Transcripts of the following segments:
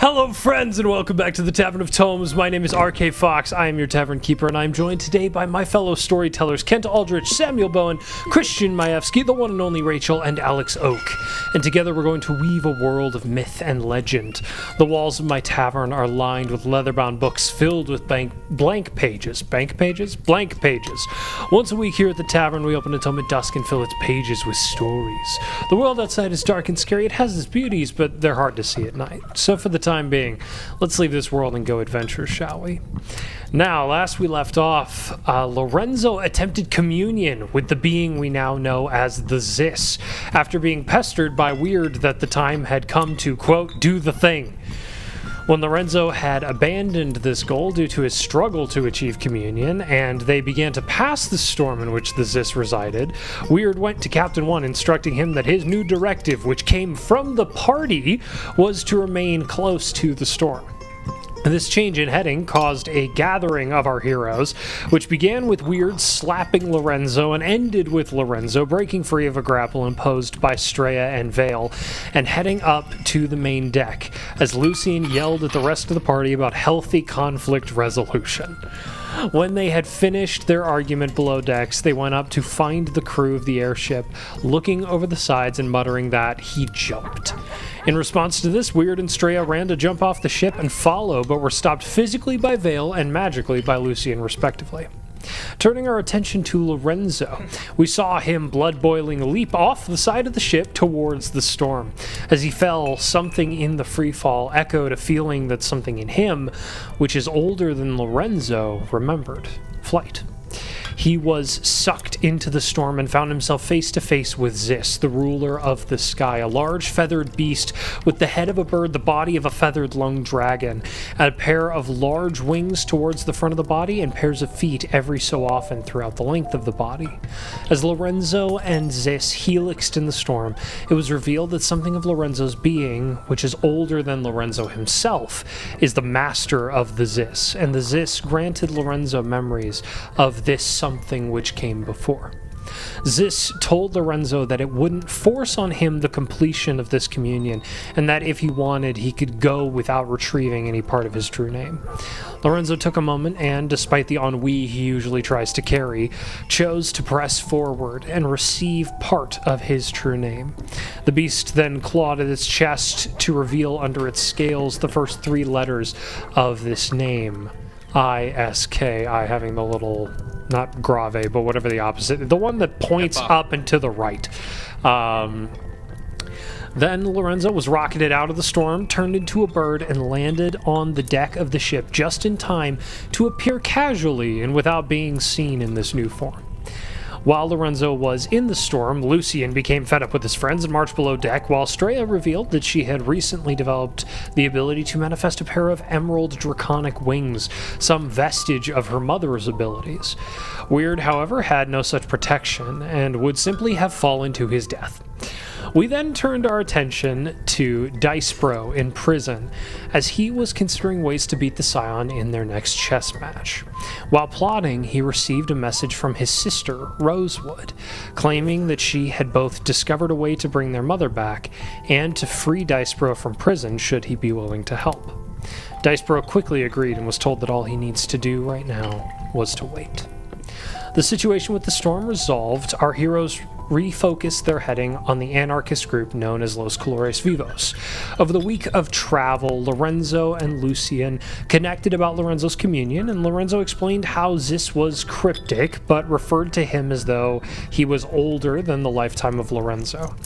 Hello friends and welcome back to the Tavern of Tomes. My name is RK Fox, I am your tavern keeper, and I am joined today by my fellow storytellers Kent Aldrich, Samuel Bowen, Christian Majewski, the one and only Rachel, and Alex Oak. And together we're going to weave a world of myth and legend. The walls of my tavern are lined with leather-bound books filled with blank pages. Blank pages. Once a week here at the tavern we open a tome at dusk and fill its pages with stories. The world outside is dark and scary. It has its beauties, but they're hard to see at night. So for the time being, let's leave this world and go adventure, shall we? Now, last we left off, Lorenzo attempted communion with the being we now know as the Zis, after being pestered by Weird that the time had come to, quote, do the thing. When Lorenzo had abandoned this goal due to his struggle to achieve communion, and they began to pass the storm in which the Zis resided, Weird went to Captain One, instructing him that his new directive, which came from the party, was to remain close to the storm. This change in heading caused a gathering of our heroes, which began with Weird slapping Lorenzo and ended with Lorenzo breaking free of a grapple imposed by Straya and Vale and heading up to the main deck as Lucian yelled at the rest of the party about healthy conflict resolution. When they had finished their argument below decks, they went up to find the crew of the airship, looking over the sides and muttering that he jumped. In response to this, Weird and Straya ran to jump off the ship and follow, but were stopped physically by Vale and magically by Lucian, respectively. Turning our attention to Lorenzo, we saw him blood-boiling leap off the side of the ship towards the storm. As he fell, something in the freefall echoed a feeling that something in him, which is older than Lorenzo, remembered: flight. He was sucked into the storm and found himself face to face with Zis, the ruler of the sky, a large feathered beast with the head of a bird, the body of a feathered lung dragon, a pair of large wings towards the front of the body, and pairs of feet every so often throughout the length of the body. As Lorenzo and Zis helixed in the storm, it was revealed that something of Lorenzo's being, which is older than Lorenzo himself, is the master of the Zis, and the Zis granted Lorenzo memories of this something which came before. Zis told Lorenzo that it wouldn't force on him the completion of this communion, and that if he wanted, he could go without retrieving any part of his true name. Lorenzo took a moment and, despite the ennui he usually tries to carry, chose to press forward and receive part of his true name. The beast then clawed at its chest to reveal under its scales the first three letters of this name. I-S-K, I having the little, not grave, but whatever the opposite, the one that points up and to the right. Then Lorenzo was rocketed out of the storm, turned into a bird, and landed on the deck of the ship just in time to appear casually and without being seen in this new form. While Lorenzo was in the storm, Lucian became fed up with his friends and marched below deck, while Straya revealed that she had recently developed the ability to manifest a pair of emerald draconic wings, some vestige of her mother's abilities. Weird, however, had no such protection, and would simply have fallen to his death. We then turned our attention to Dicebro in prison, as he was considering ways to beat the Scion in their next chess match. While plotting, he received a message from his sister, Rosewood, claiming that she had both discovered a way to bring their mother back and to free Dicebro from prison should he be willing to help. Dicebro quickly agreed and was told that all he needs to do right now was to wait. The situation with the storm resolved, our heroes refocused their heading on the anarchist group known as Los Colores Vivos. Over the week of travel, Lorenzo and Lucian connected about Lorenzo's communion, and Lorenzo explained how Zis was cryptic, but referred to him as though he was older than the lifetime of Lorenzo.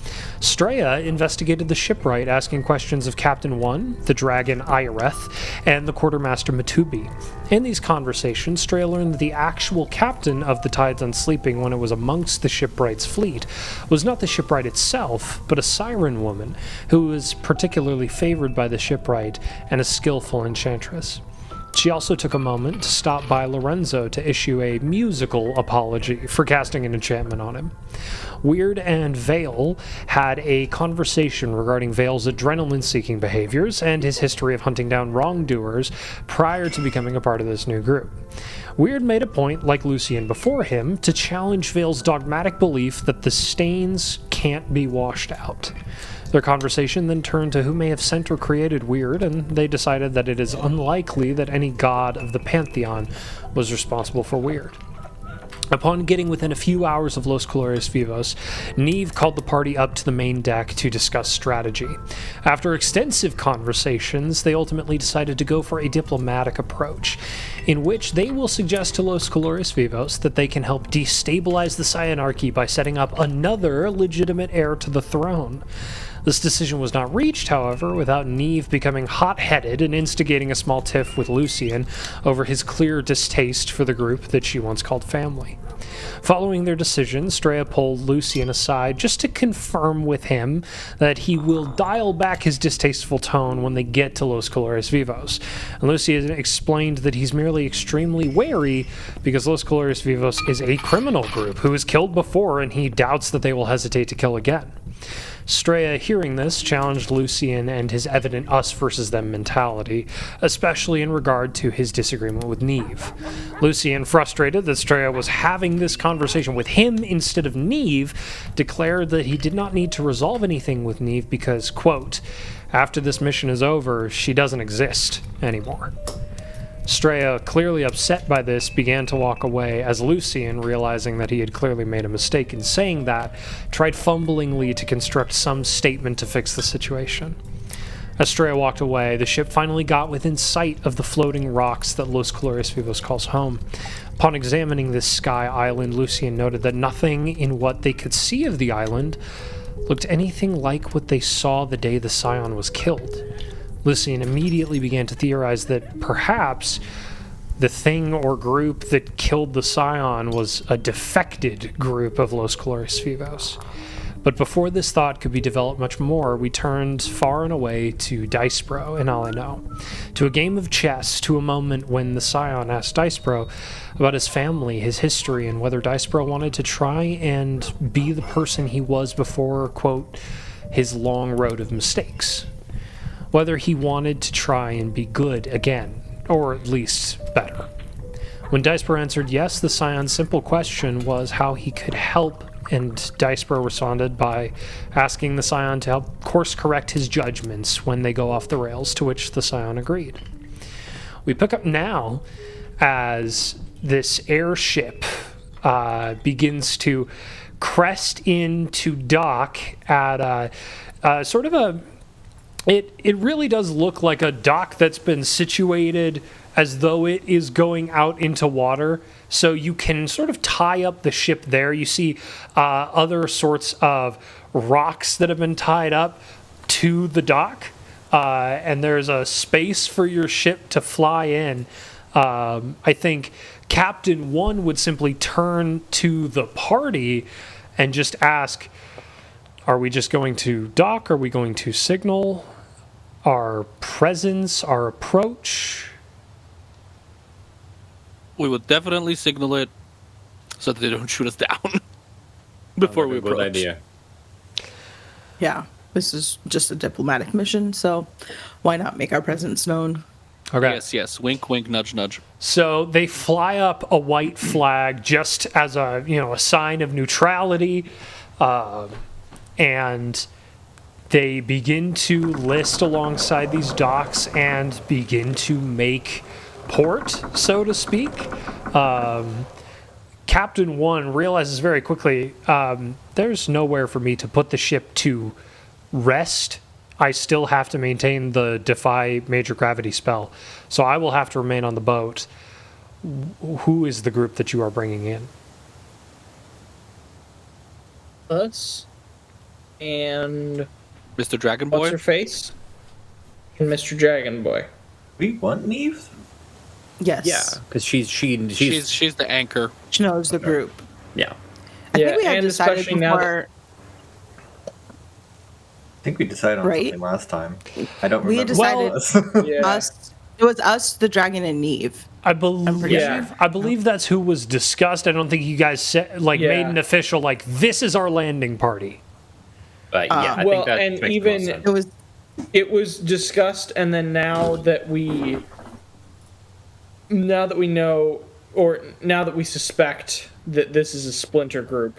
Straya investigated the shipwright, asking questions of Captain One, the dragon Ireth, and the quartermaster Matubi. In these conversations, Straya learned that the actual captain of the Tides Unsleeping, when it was amongst the shipwright's fleet, was not the shipwright itself, but a siren woman who was particularly favored by the shipwright and a skillful enchantress. She also took a moment to stop by Lorenzo to issue a musical apology for casting an enchantment on him. Weird and Vale had a conversation regarding Vale's adrenaline-seeking behaviors and his history of hunting down wrongdoers prior to becoming a part of this new group. Weird made a point, like Lucian before him, to challenge Vale's dogmatic belief that the stains can't be washed out. Their conversation then turned to who may have sent or created Weird, and they decided that it is unlikely that any god of the pantheon was responsible for Weird. Upon getting within a few hours of Los Colores Vivos, Neve called the party up to the main deck to discuss strategy. After extensive conversations, they ultimately decided to go for a diplomatic approach, in which they will suggest to Los Colores Vivos that they can help destabilize the Cyanarchy by setting up another legitimate heir to the throne. This decision was not reached, however, without Neve becoming hot-headed and instigating a small tiff with Lucien over his clear distaste for the group that she once called family. Following their decision, Straya pulled Lucien aside just to confirm with him that he will dial back his distasteful tone when they get to Los Colores Vivos. And Lucien explained that he's merely extremely wary because Los Colores Vivos is a criminal group who has killed before, and he doubts that they will hesitate to kill again. Straya, hearing this, challenged Lucien and his evident us versus them mentality, especially in regard to his disagreement with Neve. Lucien, frustrated that Straya was having this conversation with him instead of Neve, declared that he did not need to resolve anything with Neve because, quote, after this mission is over, she doesn't exist anymore. Straya, clearly upset by this, began to walk away as Lucien, realizing that he had clearly made a mistake in saying that, tried fumblingly to construct some statement to fix the situation. As Straya walked away, the ship finally got within sight of the floating rocks that Los Colores Vivos calls home. Upon examining this sky island, Lucien noted that nothing in what they could see of the island looked anything like what they saw the day the Scion was killed. Lucien immediately began to theorize that perhaps the thing or group that killed the Scion was a defected group of Los Colores Vivos. But before this thought could be developed much more, we turned far and away to Dicebro and All I Know, to a game of chess, to a moment when the Scion asked Dicebro about his family, his history, and whether Dicebro wanted to try and be the person he was before, quote, his long road of mistakes. Whether he wanted to try and be good again, or at least better. When Dicebro answered yes, the Scion's simple question was how he could help, and Dicebro responded by asking the Scion to help course correct his judgments when they go off the rails, to which the Scion agreed. We pick up now as this airship begins to crest into dock at sort of a... It really does look like a dock that's been situated as though it is going out into water, so you can sort of tie up the ship there. You see other sorts of rocks that have been tied up to the dock, and there's a space for your ship to fly in. I think Captain 1 would simply turn to the party and just ask, are we just going to dock? Are we going to signal our presence, our approach? We would definitely signal it so that they don't shoot us down before we approach. Good idea. Yeah, this is just a diplomatic mission, so why not make our presence known? Okay. Yes. Wink, wink, nudge, nudge. So they fly up a white flag just as a sign of neutrality, and they begin to list alongside these docks and begin to make port, so to speak. Captain 1 realizes very quickly, there's nowhere for me to put the ship to rest. I still have to maintain the defy major gravity spell, so I will have to remain on the boat. Who is the group that you are bringing in? Us and Mr. Dragon Boy? What's her face? And Mr. Dragon Boy. We want Neve? Yes. Yeah, because she's the anchor. She knows the group. Yeah. I think we had decided before. I think we decided on something last time. I don't remember. We had decided us. It was us, the dragon, and Neve. I believe that's who was discussed. I don't think you guys said, made an official, this is our landing party. But I think that and makes even sense. it was discussed, and then now that we know, or now that we suspect that this is a splinter group,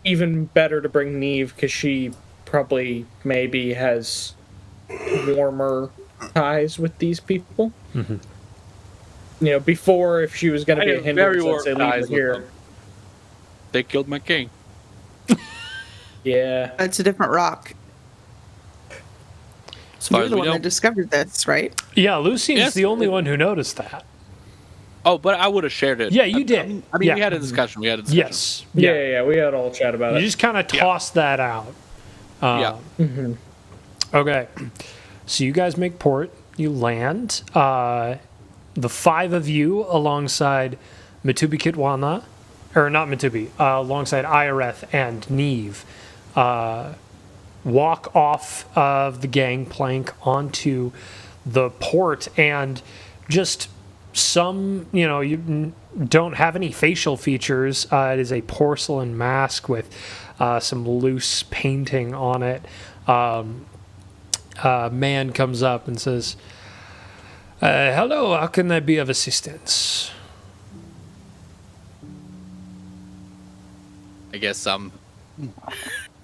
even better to bring Neve because she probably maybe has warmer ties with these people. Mm-hmm. You know, before, if she was going to be a hindrance, let's say, leave her here. They killed my king. Yeah. It's a different rock. So you're the one that discovered this, right? Yeah, Lucian's the only one who noticed that. Oh, but I would have shared it. Yeah, you did. I mean, we had a discussion. Yes. Yeah, we had all chat about it. You just kind of tossed that out. Okay. So you guys make port. You land. The five of you alongside Mitubi Kitwana, or not Mitubi, alongside Iareth and Neve, walk off of the gangplank onto the port, and just you don't have any facial features. It is a porcelain mask with some loose painting on it. A man comes up and says, hello, how can I be of assistance? I guess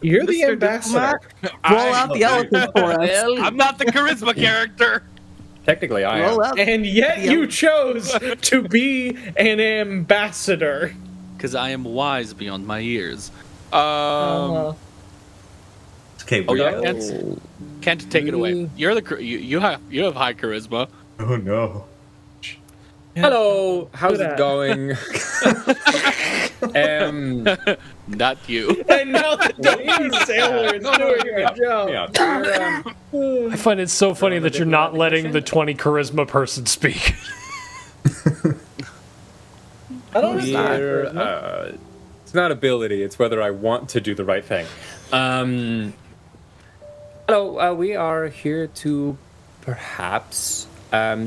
You're the ambassador. Roll out the elephant for us. I'm not the charisma character. Technically, I am. And yet you chose to be an ambassador. Because I am wise beyond my years. Okay, Can't take it away. You're you have high charisma. Oh no. Hello, how's it going? Not you. And now the Navy sailor is doing a job. I find it so funny that you're not letting the 20 charisma person speak. I don't it's not ability, it's whether I want to do the right thing. Hello, we are here to perhaps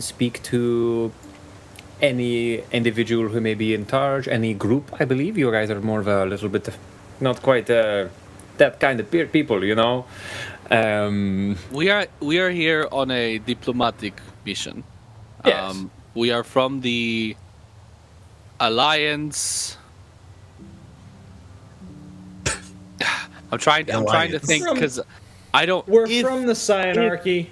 speak to any individual who may be in charge, any group. I believe you guys are more of a little bit, not quite that kind of people, you know. We are here on a diplomatic mission. Yes. We are from the Alliance. I'm trying to think because I don't. We're from the Cyanarchy.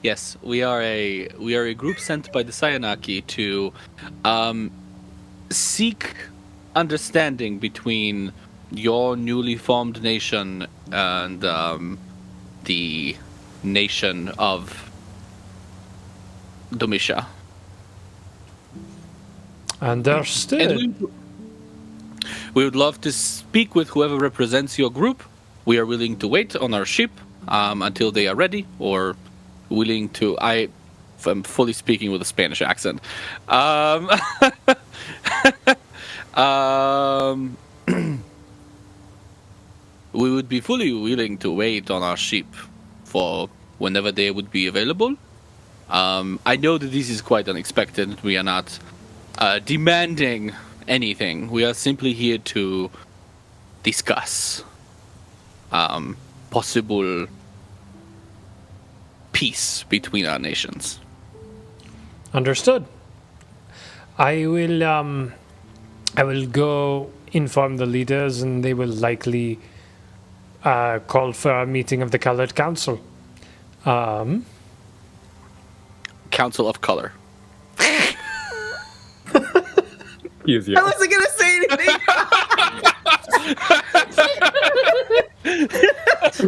Yes, we are a group sent by the Cyanarchy to seek understanding between your newly formed nation and the nation of Domitia. Understood. And we would love to speak with whoever represents your group. We are willing to wait on our ship until they are ready, or willing to. I am fully speaking with a Spanish accent. We would be fully willing to wait on our ship for whenever they would be available. I know that this is quite unexpected. We are not demanding anything. We are simply here to discuss possible peace between our nations. Understood. I will go inform the leaders, and they will likely call for a meeting of the Colored Council. Council of Color. Easier. I wasn't gonna say anything.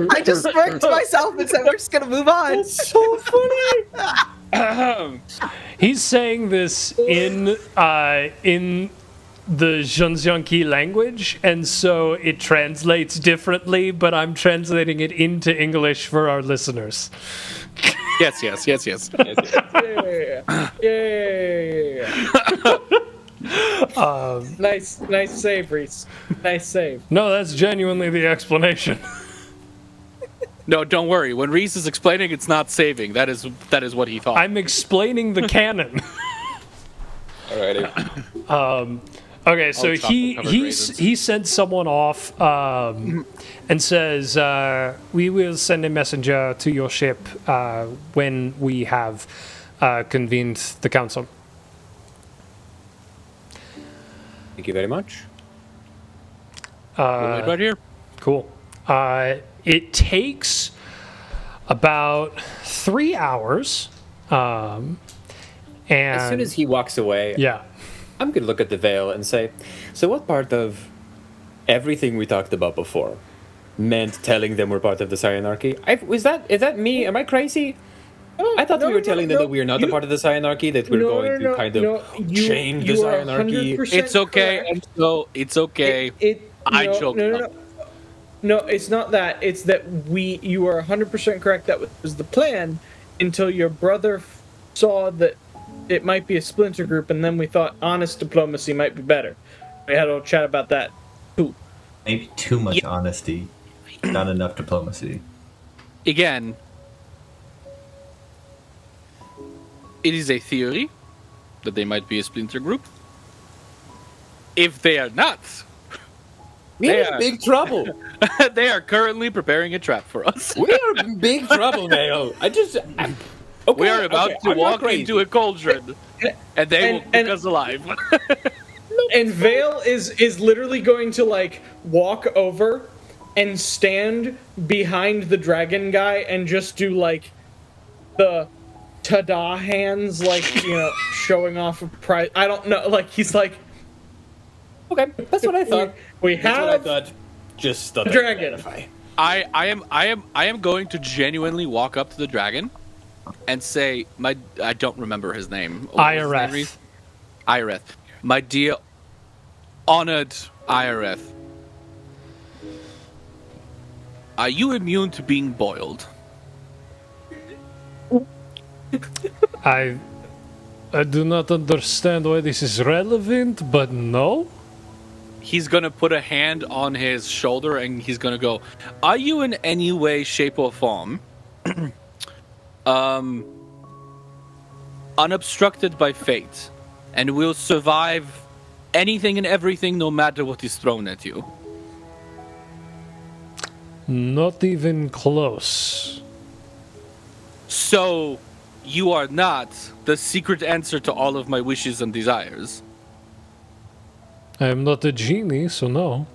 I just smirked to myself and said, "We're just gonna move on." That's so funny. He's saying this in the Zhangjiangqi language, and so it translates differently, but I'm translating it into English for our listeners. Yes. Yeah. Nice save, Reese. Nice save. No, that's genuinely the explanation. No, don't worry. When Reese is explaining, it's not saving. That is what he thought. I'm explaining the canon. Alrighty. Okay, so he raisins. sent someone off and says, we will send a messenger to your ship when we have convened the council. Thank you very much. We'll wait right here. Cool. It takes about 3 hours. And As soon as he walks away, yeah. I'm going to look at the veil and say, so what part of everything we talked about before meant telling them we're part of the Cyanarchy? Is that me? Am I crazy? I thought we were telling them that we are not a part of the Cyanarchy, that we're going to kind of change the Cyanarchy. It's okay, correct. and so it's okay. I choked up. No, it's not that. It's that you are 100% correct. That was the plan until your brother saw that it might be a splinter group, and then we thought honest diplomacy might be better. We had a little chat about that too. Maybe too much honesty, not enough diplomacy. Again, it is a theory that they might be a splinter group. If they are not, We're in big trouble. they are currently preparing a trap for us. We are in big trouble, Vale. Okay, We are about to I'm not walk crazy. into a cauldron, and they will cook us alive. And Vale is literally going to like walk over and stand behind the dragon guy and just do like the ta-da hands, like, showing off a prize. I don't know, like he's like, Okay, that's what I thought. we That's what I have thought. Just thought dragon. I am going to genuinely walk up to the dragon and say, I don't remember his name. What was his name, Ireth. Reese? Ireth. My dear honored Ireth. Are you immune to being boiled? I do not understand why this is relevant, but no. He's gonna put a hand on his shoulder and he's gonna go, are you in any way, shape, or form unobstructed by fate and will survive anything and everything no matter what is thrown at you? Not even close. So, you are not the secret answer to all of my wishes and desires. I am not a genie, so no.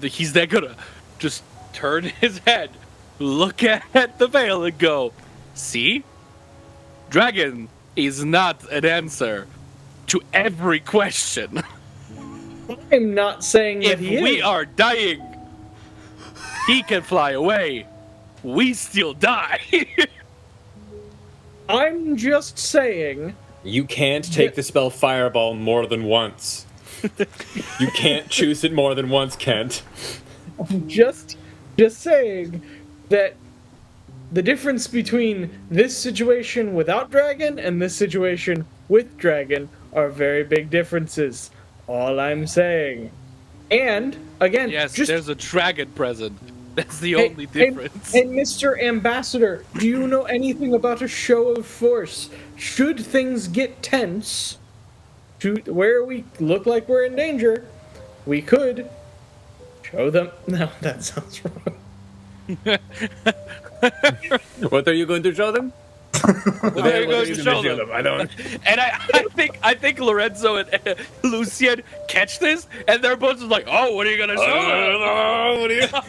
He's then gonna just turn his head, look at the veil, and go, see? Dragon is not an answer to every question. I'm not saying that If he we is. are dying, he can fly away. We still die. I'm just saying. You can't take the spell Fireball more than once. You can't choose it more than once, Kent. Just saying that the difference between this situation without dragon and this situation with dragon are very big differences. All I'm saying. And again, Yes, just there's a dragon present. That's the Hey, only difference. And Mr. Ambassador, do you know anything about a show of force? Should things get tense, where we look like we're in danger, we could show them. No, that sounds wrong. What are you going to show them? What are you going to show them? I don't. And I think Lorenzo and Lucien catch this, and they're both just like, "Oh, what are you gonna show them?"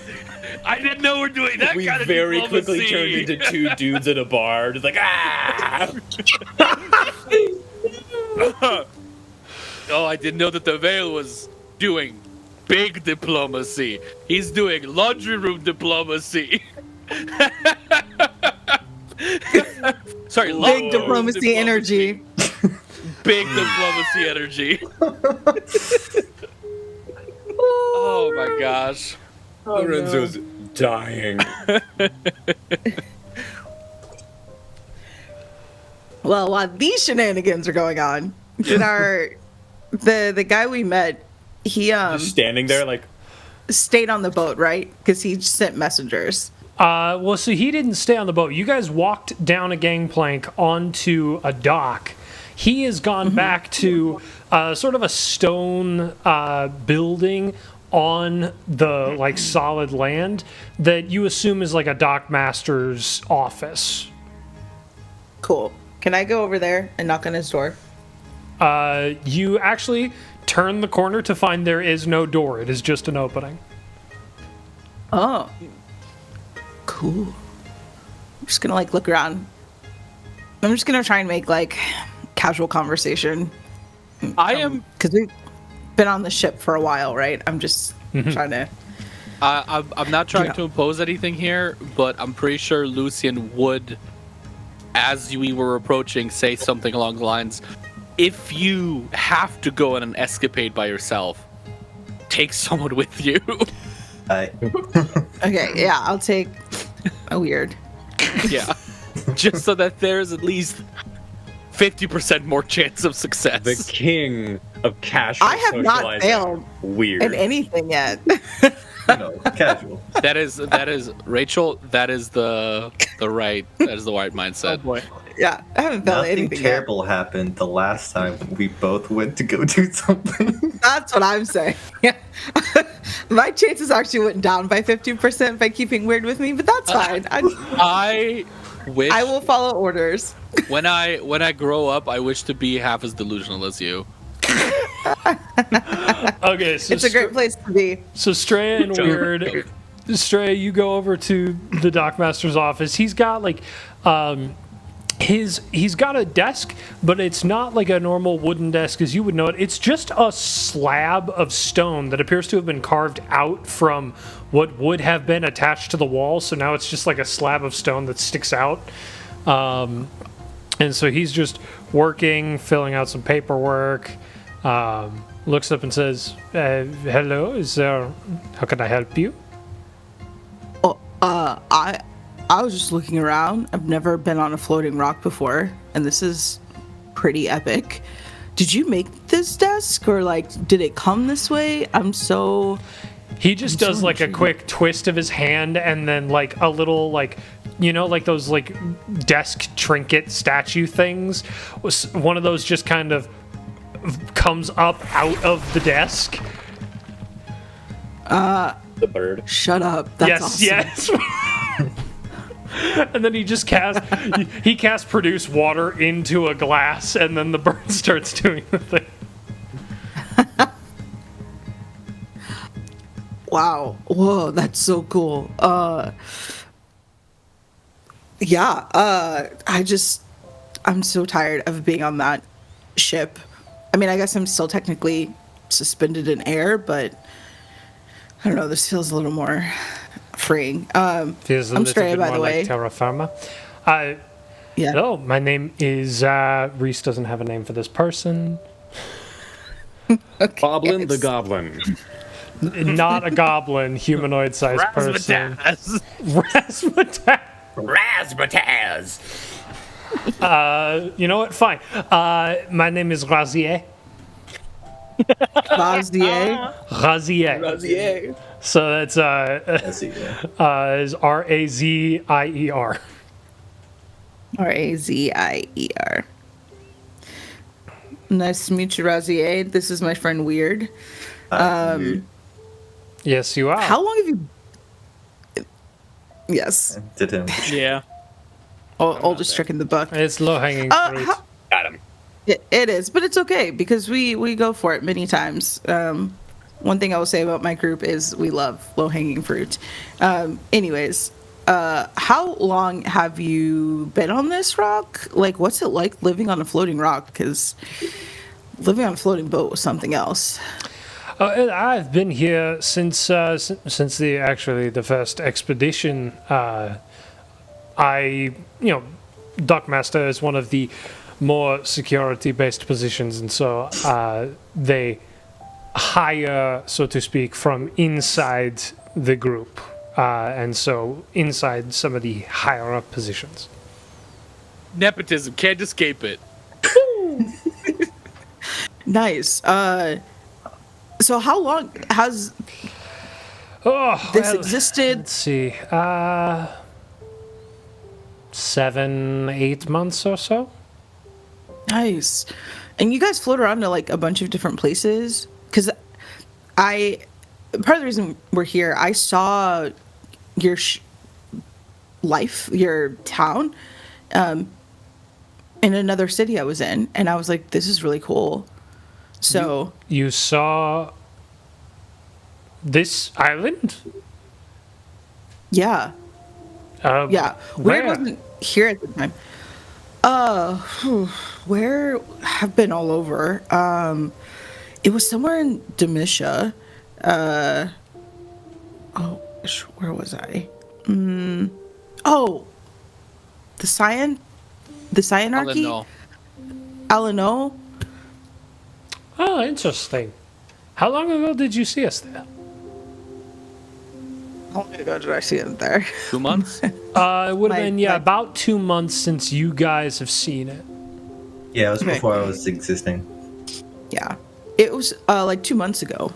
I didn't know we're doing that We kind of very diplomacy. quickly turned into two dudes at a bar, just like ah. Oh, I didn't know that the Veil was doing big diplomacy. He's doing laundry room diplomacy. Sorry, Big diplomacy energy. Big diplomacy energy. Oh my gosh. Lorenzo's dying. Well, while these shenanigans are going on, did the guy we met, he Just standing there, like stayed on the boat, right? Because he sent messengers. Well, so he didn't stay on the boat. You guys walked down a gangplank onto a dock. He has gone back to sort of a stone building on the like solid land that you assume is like a dockmaster's office. Cool. Can I go over there and knock on his door? You actually turn the corner to find there is no door. It is just an opening. Oh. Cool. I'm just gonna like look around. I'm just gonna try and make like casual conversation. I am. Because we've been on the ship for a while, right? I'm just trying to. I'm not trying to impose anything here, but I'm pretty sure Lucian would, as we were approaching, say something along the lines, if you have to go on an escapade by yourself, take someone with you. Okay, yeah, I'll take a weird. Yeah. Just so that there's at least 50% more chance of success. The king of casual I have not socializing. failed Weird. in anything yet. Casual. That is Rachel, that is the right mindset. Oh boy. Yeah, I haven't failed Nothing anything terrible happened the last time we both went to go do something. yet. That's what I'm saying. My chances actually went down by 50% by keeping weird with me, but that's fine. I wish I will follow orders. when I grow up, I wish to be half as delusional as you. Okay, so It's a great place to be. So Straya and Weird, Straya, you go over to the Dockmaster's office. He's got like, he's got a desk, but it's not like a normal wooden desk as you would know it. It's just a slab of stone that appears to have been carved out from what would have been attached to the wall. So now it's just like a slab of stone that sticks out. And so he's just working, filling out some paperwork. Looks up and says, "Hello, how can I help you?" Oh, I was just looking around. I've never been on a floating rock before, and this is pretty epic. Did you make this desk, or like, did it come this way? He just does like a quick twist of his hand, and then like a little like, like those like desk trinket statue things. One of those just kind of comes up out of the desk. The bird. Shut up. That's awesome. Yes. And then he just casts produce water into a glass, and then the bird starts doing the thing. Wow. Whoa, that's so cool. I'm so tired of being on that ship. I mean, I guess I'm still technically suspended in air, but I don't know, this feels a little more freeing. Feels a I'm little Straya, bit by more the way. like terra firma. Yeah. Hello, my name is Reese. Doesn't have a name for this person. Okay. Goblin the Yes. Goblin. Not a goblin, humanoid-sized person. Razzmatazz. Razzmatazz. You know what? Fine. My name is Razier. Vazier. Razier. So that's is Razier. Razier. Nice to meet you, Razier. This is my friend Weird. Yes, you are. How long have you... Yes. Did him. Yeah. Oldest trick in the book. It's low-hanging fruit. Got him. It is, but it's okay because we go for it many times. One thing I will say about my group is we love low-hanging fruit. Anyways, how long have you been on this rock? Like, what's it like living on a floating rock? Because living on a floating boat was something else. I've been here since the first expedition. Dockmaster is one of the more security-based positions, and so they hire, so to speak, from inside the group, and so inside some of the higher-up positions. Nepotism, can't escape it. Nice. So how long has this existed? Let's see. 7-8 months or so. Nice. And you guys float around to like a bunch of different places? Because part of the reason we're here, I saw your your town, in another city I was in, and I was like, this is really cool. So You saw this island? yeah, yeah. Weird Where? wasn't here at the time. Where have been all over. It was somewhere in Demisha. Where was I? Oh, the Cyanarchy? No. Alano. Oh, interesting. How long ago did you see us there? How long ago did I see it there? 2 months? It would have My- been, my- about 2 months since you guys have seen it. Yeah, it was Okay. before I was existing. Yeah, it was like 2 months ago.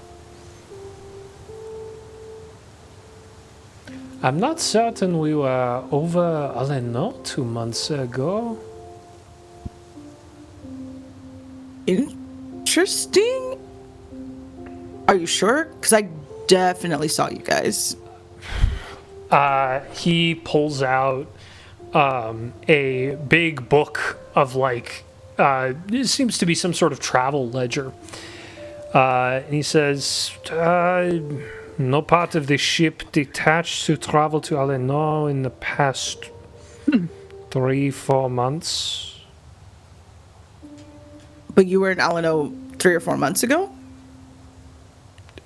I'm not certain we were over Aleno 2 months ago. Interesting. Are you sure? Because I definitely saw you guys. He pulls out a big book of it seems to be some sort of travel ledger. And he says, no part of the ship detached to travel to Aleno in the past 3-4 months. But you were in Alano 3 or 4 months ago?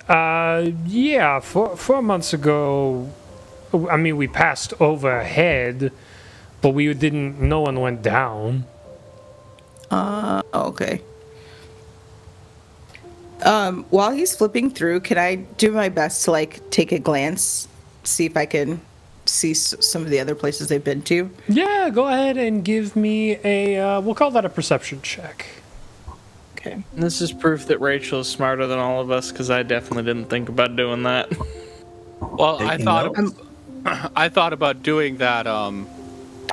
Yeah, 4 months ago, I mean, we passed overhead, but no one went down. Oh, okay. While he's flipping through, can I do my best to take a glance, see if I can see some of the other places they've been to? Yeah, go ahead and give me we'll call that a perception check. Okay. This is proof that Rachel is smarter than all of us, because I definitely didn't think about doing that. Well, Taking notes? I thought about doing that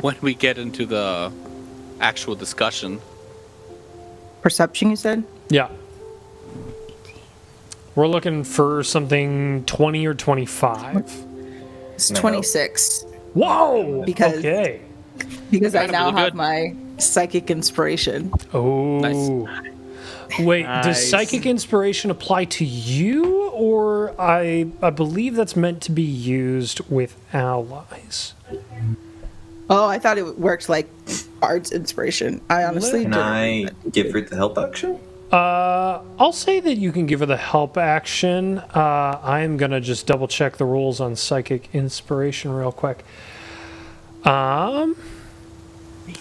when we get into the actual discussion. Perception, you said? Yeah. We're looking for something 20 or 25. It's No. 26. Whoa! Because- Okay. Because I Kinda now really have good. my psychic inspiration. Oh. Nice. Wait, does Nice. psychic inspiration apply to you, or I believe that's meant to be used with allies? Oh, I thought it worked like arts inspiration. I honestly Can didn't. I give her the help action? I'll say that you can give her the help action. I'm gonna just double check the rules on psychic inspiration real quick.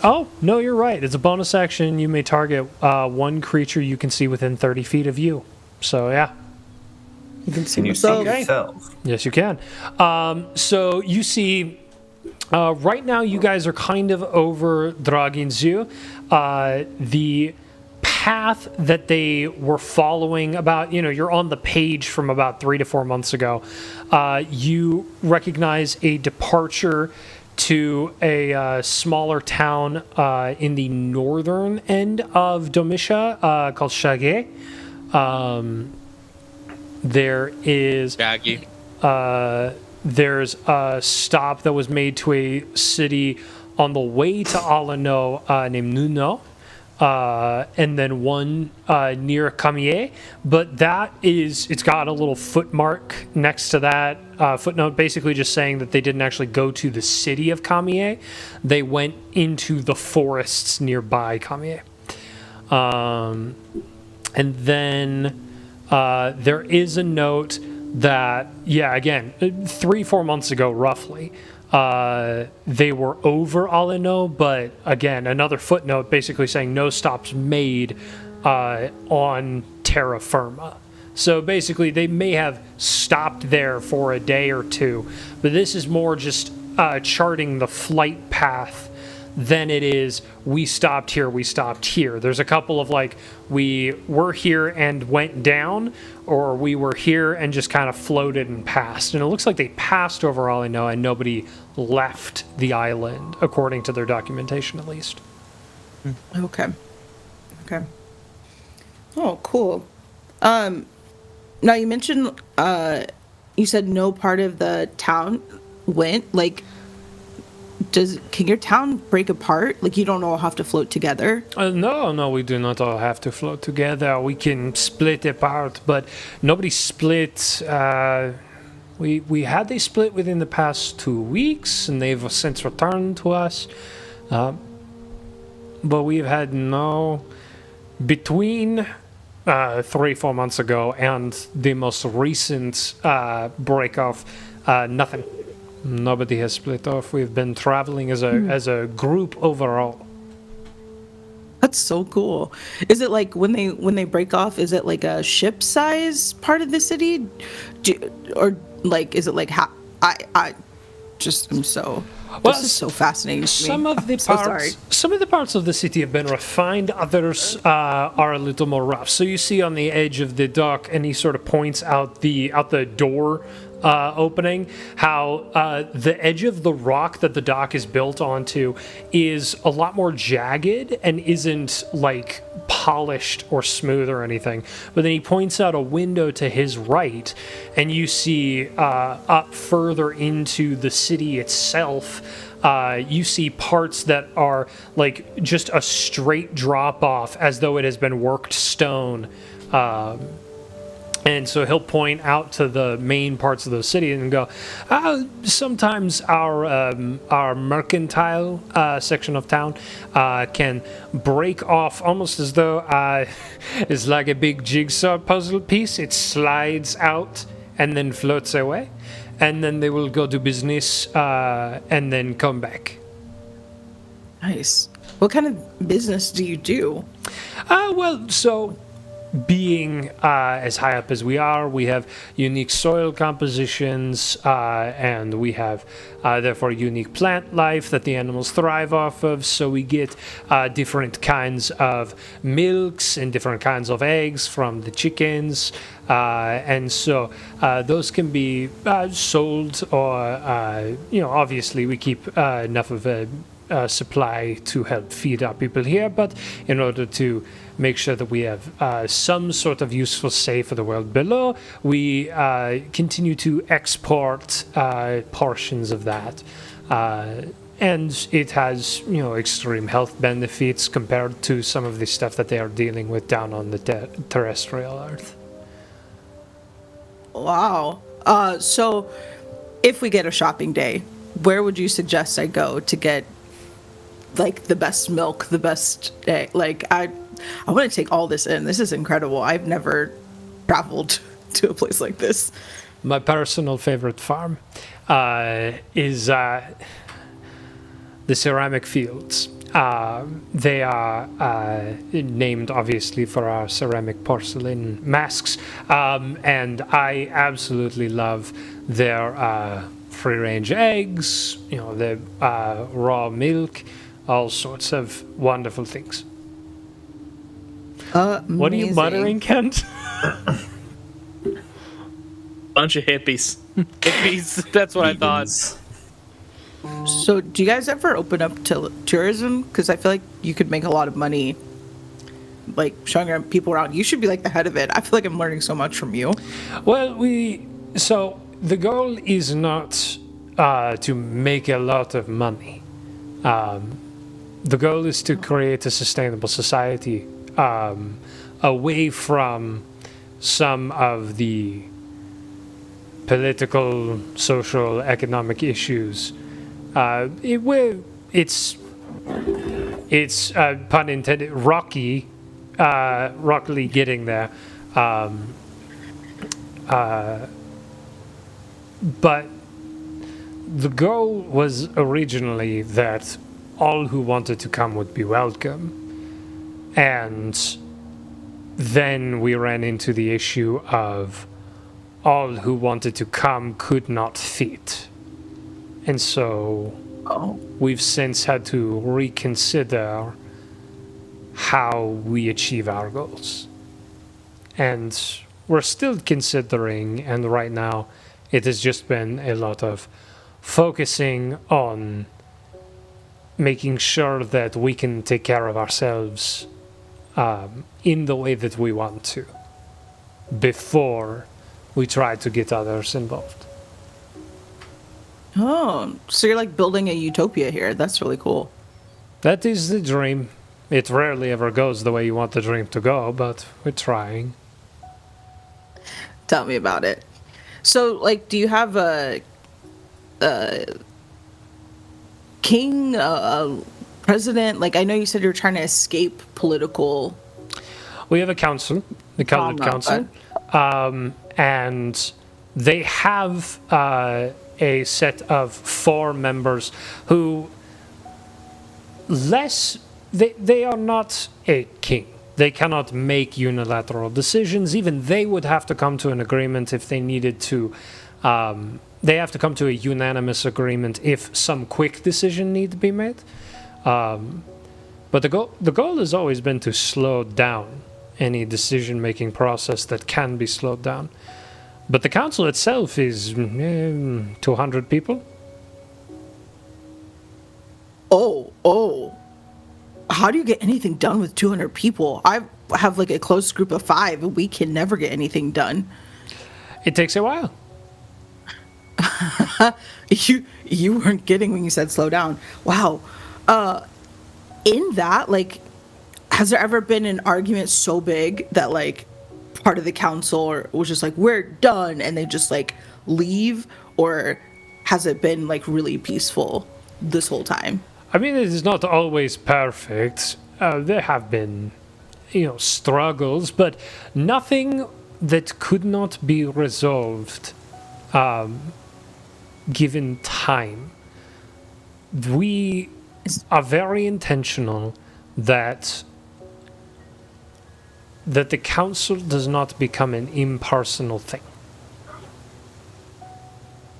Oh, no, you're right. It's a bonus action. You may target one creature you can see within 30 feet of you. So, yeah. You can see Can you myself. see yourself? Yes, you can. So, you see, right now you guys are kind of over Draginzu. The path that they were following you're on the page from about 3 to 4 months ago. You recognize a departure to a smaller town in the northern end of Domitia called Shage. There is Baggy. there's a stop that was made to a city on the way to Alano named Nuno. And then one near Kamieh, but it's got a little footmark next to that footnote, basically just saying that they didn't actually go to the city of Kamieh. They went into the forests nearby Kamieh. And then there is a note that, again, 3-4 months ago, roughly, they were over Aleno, but again, another footnote basically saying no stops made on terra firma. So basically, they may have stopped there for a day or two, but this is more just charting the flight path than it is we stopped here, we stopped here. There's a couple of we were here and went down, or we were here and just kind of floated and passed. And it looks like they passed over all I know, and nobody left the island, according to their documentation at least. Okay. Oh, cool. Now you mentioned you said no part of the town went. can your town break apart? Like, you don't all have to float together? No, we do not all have to float together. We can split apart, but nobody split. We had a split within the past 2 weeks, and they've since returned to us. But we've had no between 3-4 months ago and the most recent break off. Nothing. Nobody has split off. We've been traveling as a group overall. That's so cool. Is it like when they break off? Is it like a ship size part of the city, or like is it like I'm so. Well, this is so fascinating to me. Some of the parts of the city have been refined. Others are a little more rough. So you see on the edge of the dock, and he sort of points out the door opening, how the edge of the rock that the dock is built onto is a lot more jagged and isn't like polished or smooth or anything. But then he points out a window to his right, and you see up further into the city itself, you see parts that are like just a straight drop off as though it has been worked stone. And so he'll point out to the main parts of the city and go, sometimes our mercantile section of town can break off almost as though it's like a big jigsaw puzzle piece. It slides out and then floats away. And then they will go to business and then come back. Nice. What kind of business do you do? Being as high up as we are, we have unique soil compositions, and we have therefore unique plant life that the animals thrive off of. So we get different kinds of milks and different kinds of eggs from the chickens, and so those can be sold, or obviously we keep enough of a supply to help feed our people here, but in order to make sure that we have some sort of useful say for the world below, we continue to export portions of that. And it has, extreme health benefits compared to some of the stuff that they are dealing with down on the terrestrial Earth. Wow. So if we get a shopping day, where would you suggest I go to get like the best milk, the best egg? Like I want to take all this in. This is incredible. I've never traveled to a place like this. My personal favorite farm is the ceramic fields. They are named obviously for our ceramic porcelain masks, and I absolutely love their free-range eggs, the raw milk, all sorts of wonderful things. Amazing. What are you muttering, Kent? Bunch of hippies. Hippies, that's what I thought. So do you guys ever open up to tourism? Because I feel like you could make a lot of money like showing people around. You should be like the head of it. I feel like I'm learning so much from you. Well, so the goal is not to make a lot of money. The goal is to create a sustainable society away from some of the political, social, economic issues. It's pun intended, rockily getting there. But the goal was originally that all who wanted to come would be welcome. And then we ran into the issue of all who wanted to come could not fit. And so we've since had to reconsider how we achieve our goals. And we're still considering, and right now it has just been a lot of focusing on making sure that we can take care of ourselves in the way that we want to before we try to get others involved. Oh, so you're like building a utopia here. That's really cool. That is the dream. It rarely ever goes the way you want the dream to go, but we're trying. Tell me about it. So, like, do you have a king, a president? Like, I know you said you're trying to escape political. We have a council, the Colored Drama, Council, and they have a set of 4 members who they are not a king. They cannot make unilateral decisions. Even they would have to come to an agreement if they needed to. They have to come to a unanimous agreement if some quick decision need to be made. But the goal has always been to slow down any decision-making process that can be slowed down. But the council itself is 200 people. Oh. How do you get anything done with 200 people? I have like a close group of 5, and we can never get anything done. It takes a while. You weren't kidding when you said slow down. Wow. In that, like, has there ever been an argument so big that like part of the council was just like, we're done, and they just like leave? Or has it been like really peaceful this whole time? I mean, it is not always perfect. There have been, struggles, but nothing that could not be resolved given time. We are very intentional that the council does not become an impersonal thing.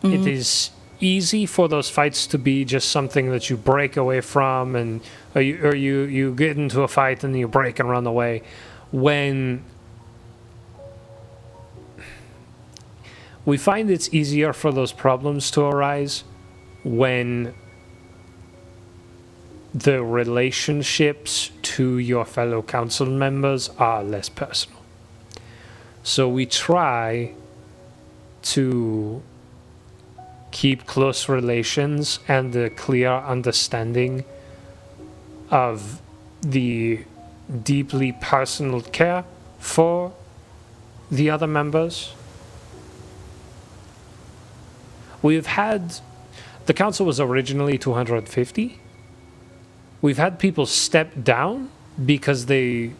It is easy for those fights to be just something that you break away from, and or you get into a fight and you break and run away. When we find it's easier for those problems to arise when the relationships to your fellow council members are less personal. So we try to keep close relations and a clear understanding of the deeply personal care for the other members. We've had, the council was originally 250. We've had people step down because they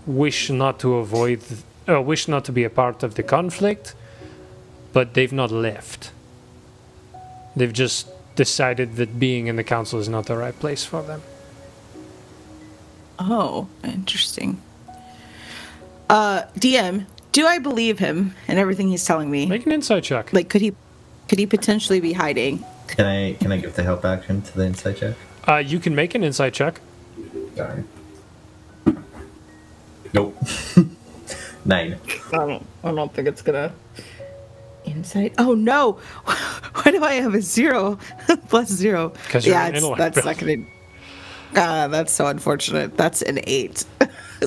wish not to be a part of the conflict, but they've not left. They've just decided that being in the council is not the right place for them. Oh, interesting. DM, do I believe him and everything he's telling me? Make an insight check. Like, could he potentially be hiding? Can I give the help action to the insight check? You can make an insight check. Darn. Nope. 9. I don't think it's gonna. Insight? Oh no! Why do I have a 0 plus 0? Because you're an intellect. That's not gonna. That's so unfortunate. That's an 8.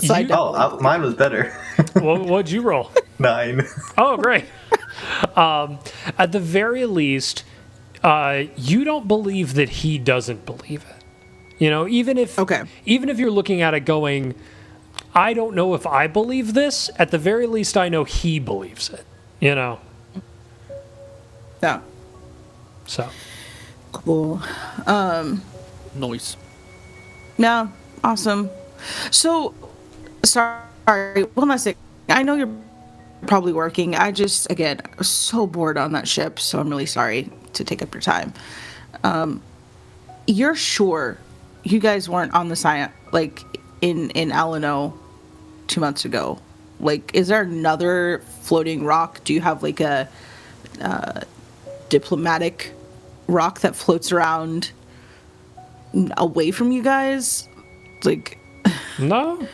So I don't. Mine was better. What'd you roll? 9. Oh, great. At the very least, you don't believe that he doesn't believe it. Even if you're looking at it going, I don't know if I believe this, at the very least I know he believes it. Yeah. So. Cool. Noise. No, awesome. So, sorry, one last thing. I know you're probably working. I just, again, was so bored on that ship, so I'm really sorry to take up your time. You're sure you guys weren't on the sign, like, in Alano 2 months ago? Like, is there another floating rock? Do you have, like, a diplomatic rock that floats around away from you guys? Like, No.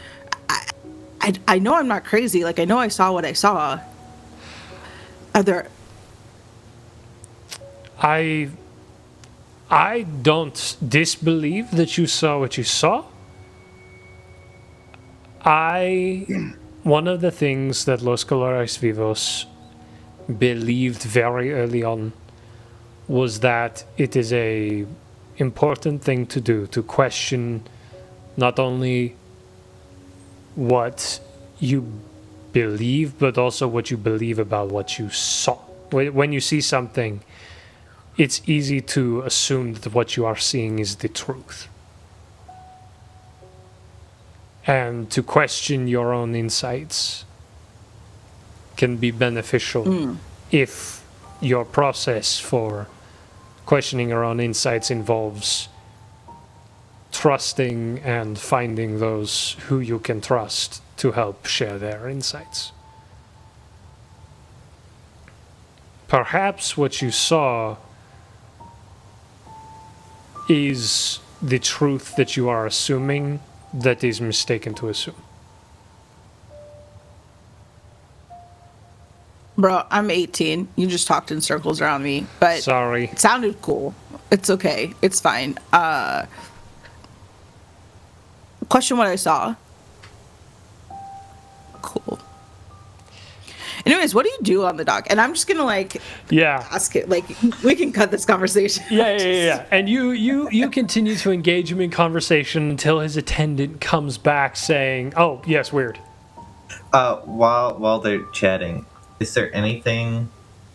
I know I'm not crazy. Like, I know I saw what I saw. Are there... I don't disbelieve that you saw what you saw. One of the things that Los Colores Vivos believed very early on was that it is a important thing to do, to question not only what you believe, but also what you believe about what you saw. When you see something, it's easy to assume that what you are seeing is the truth. And to question your own insights can be beneficial if your process for questioning your own insights involves trusting and finding those who you can trust to help share their insights. Perhaps what you saw is the truth that you are assuming that is mistaken to assume. Bro, I'm 18. You just talked in circles around me, but Sorry. it sounded cool. It's okay. It's fine. Question what I saw. Cool. Anyways, what do you do on the dock? And I'm just gonna Yeah. ask it. We can cut this conversation. Yeah. And you continue to engage him in conversation until his attendant comes back saying, "Oh, yes, weird." While they're chatting, is there anything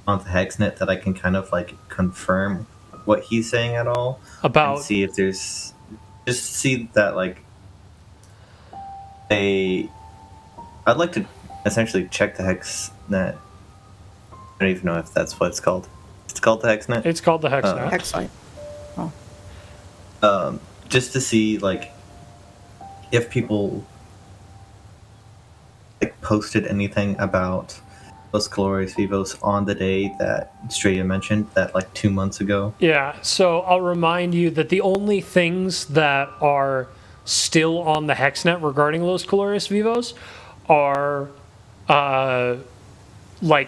on the Hexnet that I can kind of confirm what he's saying at all? About And see if there's just see that I'd like to essentially check the Hexnet. I don't even know if that's what it's called. It's called the Hexnet. it's called the Hexnet. Excellent. Just to see if people posted anything about Los Colores Vivos on the day that Straya mentioned that 2 months ago. Yeah, so I'll remind you that the only things that are still on the Hexnet regarding Los Colores Vivos are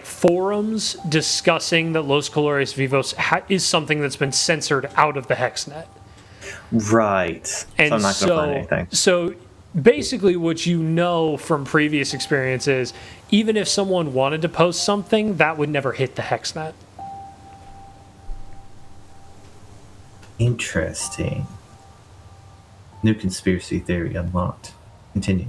forums discussing that Los Colores Vivos is something that's been censored out of the Hexnet. Right. And so I'm not going to find anything. So basically what you know from previous experiences, even if someone wanted to post something, that would never hit the Hexnet. Interesting. New conspiracy theory unlocked. Continue.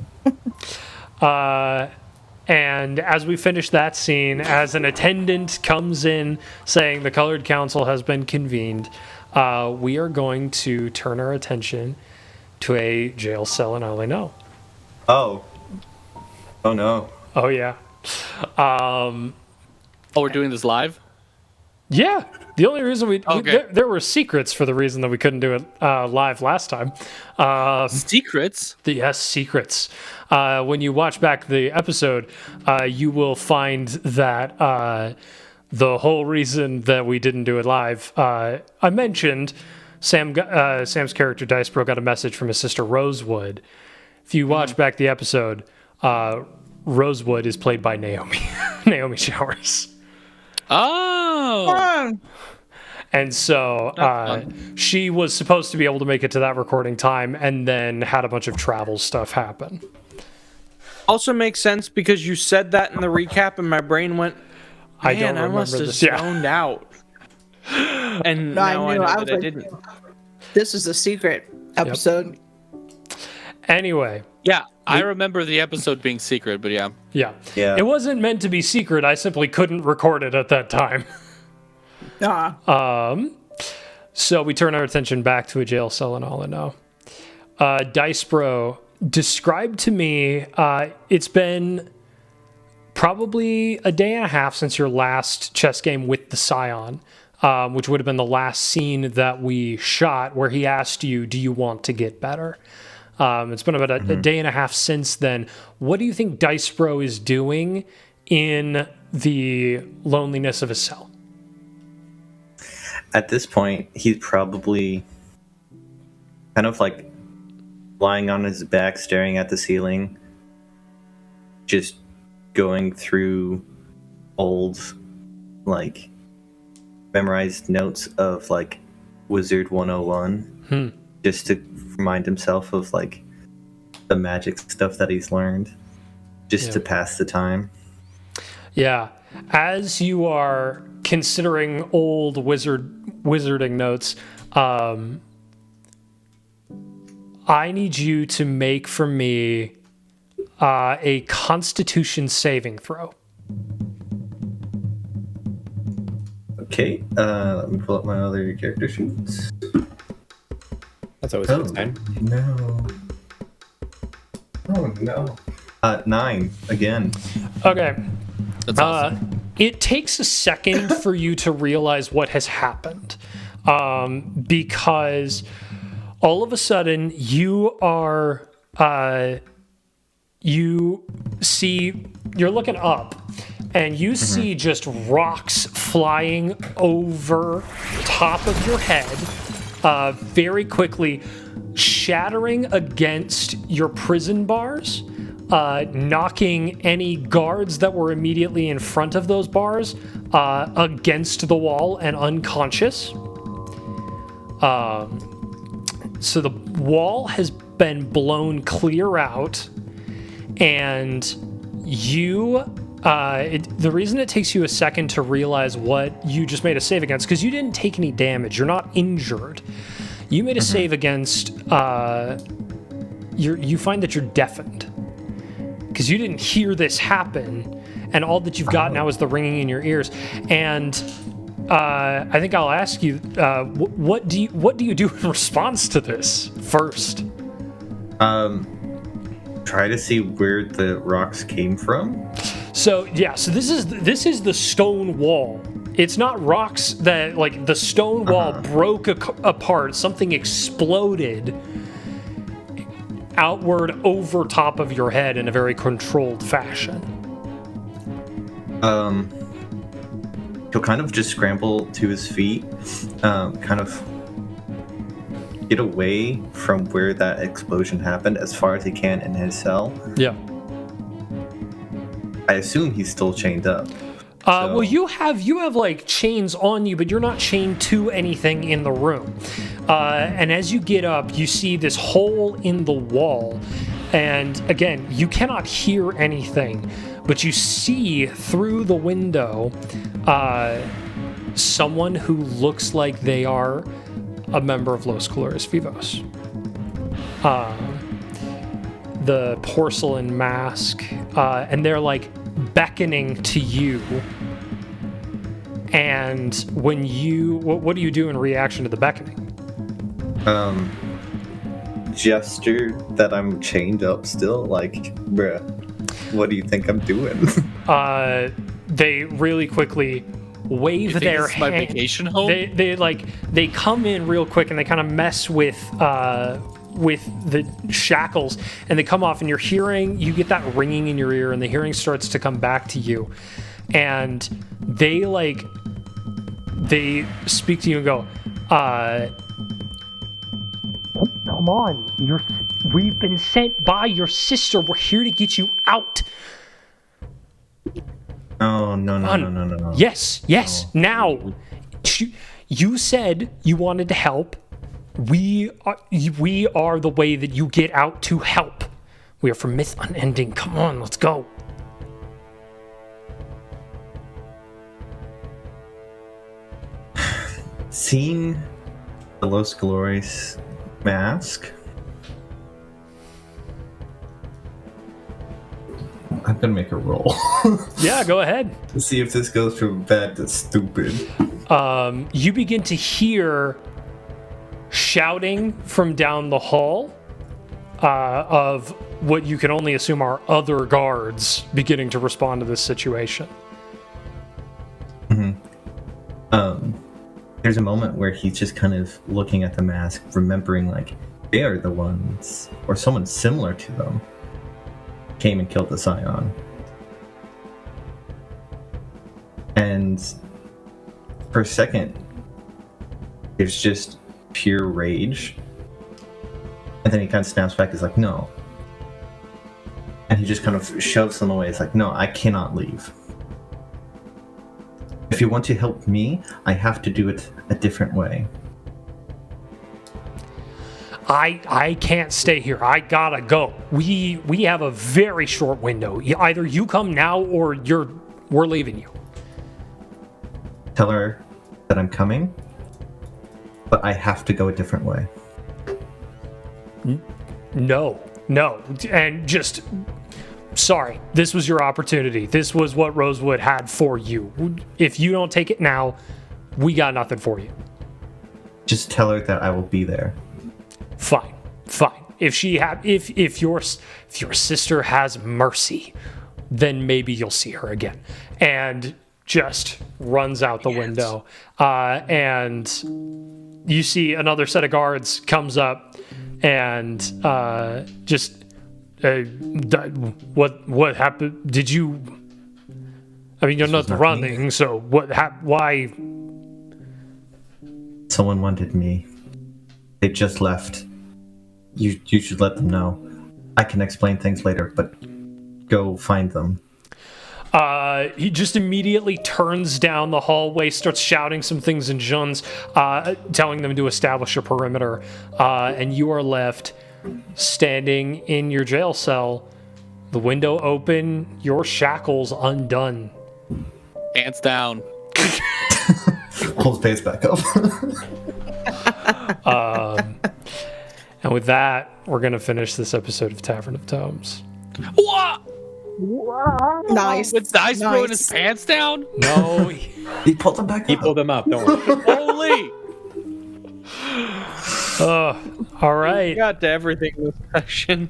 And as we finish that scene, as an attendant comes in saying the Colored Council has been convened, we are going to turn our attention to a jail cell in Aleno. Oh no. Oh, yeah. Oh, we're doing this live? Yeah. The only reason Okay. there were secrets for the reason that we couldn't do it live last time. Secrets? Yes, secrets. When you watch back the episode, you will find that the whole reason that we didn't do it live, I mentioned Sam's character Dicebro got a message from his sister Rosewood. If you watch back the episode, Rosewood is played by Naomi. Naomi Showers. Oh! And so she was supposed to be able to make it to that recording time and then had a bunch of travel stuff happen. Also makes sense because you said that in the recap, and my brain went, I don't "Man, I remember must have this. Yeah. zoned out." And No, I now I knew. know I that was I like- didn't. This is a secret episode. Anyway, Yeah, I remember the episode being secret, but yeah. yeah. Yeah. It wasn't meant to be secret. I simply couldn't record it at that time. So we turn our attention back to a jail cell in Aleno. Dicebro, describe to me, it's been probably a day and a half since your last chess game with the Scion, which would have been the last scene that we shot where he asked you, do you want to get better? It's been about a day and a half since then. What do you think Dicebro is doing in the loneliness of a cell? At this point, he's probably kind of lying on his back, staring at the ceiling, just going through old, memorized notes of Wizard 101, just to remind himself of the magic stuff that he's learned, just to pass the time. Yeah. As you are considering old Wizard wizarding notes. I need you to make for me a Constitution saving throw. Okay, let me pull up my other character sheets. That's always a good sign. No. Oh no. 9 again. Okay. That's awesome. It takes a second for you to realize what has happened, because all of a sudden you're looking up and you see just rocks flying over top of your head very quickly, shattering against your prison bars, knocking any guards that were immediately in front of those bars against the wall and unconscious. So the wall has been blown clear out, and the reason it takes you a second to realize what you just made a save against, because you didn't take any damage, you're not injured. You made a save against, you find that you're deafened, because you didn't hear this happen, and all that you've got now is the ringing in your ears. And I think I'll ask you, what do you do in response to this first? Try to see where the rocks came from. So this is the stone wall. It's not rocks that, like, the stone wall broke apart. Something exploded outward over top of your head in a very controlled fashion. He'll kind of just scramble to his feet, kind of get away from where that explosion happened as far as he can in his cell. Yeah. I assume he's still chained up. Well, you have like chains on you, but you're not chained to anything in the room. And as you get up, you see this hole in the wall, and again, you cannot hear anything, but you see through the window someone who looks like they are a member of Los Colores Vivos. The porcelain mask, and they're like beckoning to you. And when what do you do in reaction to the beckoning? Gesture that I'm chained up still, like, bruh, what do you think I'm doing? They really quickly wave their hand. My vacation home? They come in real quick and they kind of mess with the shackles, and they come off, and you get that ringing in your ear, and the hearing starts to come back to you, and they speak to you and go, come on, we've been sent by your sister. We're here to get you out. Oh, no. Yes, now. You said you wanted to help. We are the way that you get out to help. We are from Myth Unending. Come on, let's go. Seeing the Los Colores mask, I'm gonna make a roll. Yeah, go ahead. To see if this goes from bad to stupid. You begin to hear shouting from down the hall of what you can only assume are other guards beginning to respond to this situation. There's a moment where he's just kind of looking at the mask, remembering, like, they are the ones, or someone similar to them, came and killed the Scion. And for a second, there's just pure rage. And then he kind of snaps back, he's like, no. And he just kind of shoves them away. It's like, no, I cannot leave. If you want to help me, I have to do it a different way. I can't stay here. I gotta go. We have a very short window. Either you come now or we're leaving you. Tell her that I'm coming, but I have to go a different way. No. And just, sorry, this was your opportunity. This was what Rosewood had for you. If you don't take it now, we got nothing for you. Just tell her that I will be there. Fine. If your sister has mercy, then maybe you'll see her again. And just runs out the window. And you see another set of guards comes up and what happened? Did you? I mean, you're not running, so why? Someone wanted me. They just left. You should let them know. I can explain things later, but go find them. He just immediately turns down the hallway, starts shouting some things in Jun's, telling them to establish a perimeter, and you are left standing in your jail cell, the window open, your shackles undone. Hands down. Pulls pace back up. And with that, we're going to finish this episode of Tavern of Tomes. What? Nice. With Dice throwing his pants down? No. He pulled them back up. He pulled them up. Don't worry. Holy! All right. Got to everything in this section.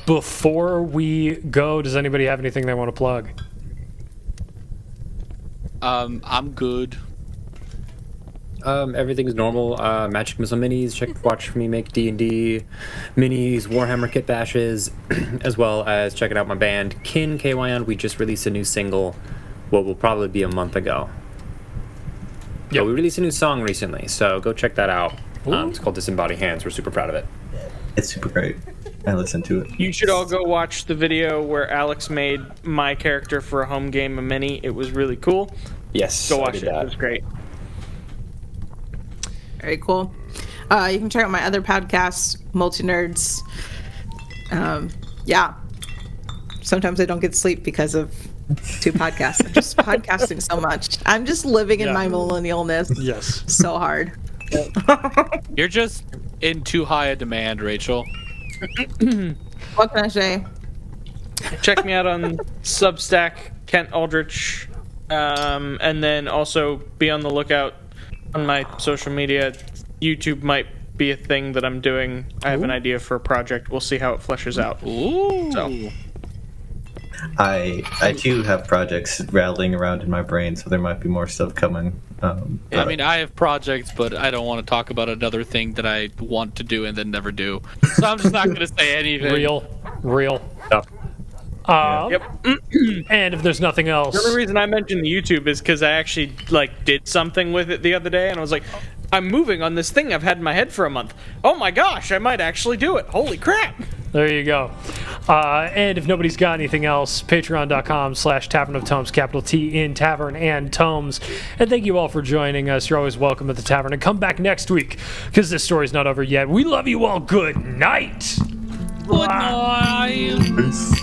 Before we go, does anybody have anything they want to plug? I'm good. Everything's normal. Magic Missile Minis. Watch me make D&D minis, Warhammer kit bashes, as well as checking out my band Kin KYN. We just released a new single, what will probably be a month ago. Yeah, we released a new song recently, so go check that out. It's called Disembodied Hands. We're super proud of it. It's super great. I listened to it. You should all go watch the video where Alex made my character for a home game a mini. It was really cool. Yes, Go watch it. It was great. Very cool. You can check out my other podcast, Multi Nerds. Yeah. Sometimes I don't get sleep because of 2 podcasts. I'm just podcasting so much. I'm just living in my millennialness. Yes. So hard. You're just in too high a demand, Rachel. What can I say? Check me out on Substack, Kent Aldrich. And then also be on the lookout on my social media. YouTube might be a thing that I'm doing. I have an idea for a project. We'll see how it fleshes out. Ooh. So. I too have projects rattling around in my brain, so there might be more stuff coming. I mean, I have projects, but I don't want to talk about another thing that I want to do and then never do. So I'm just not going to say anything. Real. Yep. And if there's nothing else, The only reason I mentioned the YouTube is because I actually did something with it the other day, and I was like, I'm moving on this thing I've had in my head for a month. Oh my gosh, I might actually do it. Holy crap. there you go. And if nobody's got anything else, patreon.com/Tavern of Tomes, capital T in Tavern and Tomes. And thank you all for joining us. You're always welcome at the Tavern. And come back next week, because this story's not over yet. We love you all. Good night. Good night. Peace.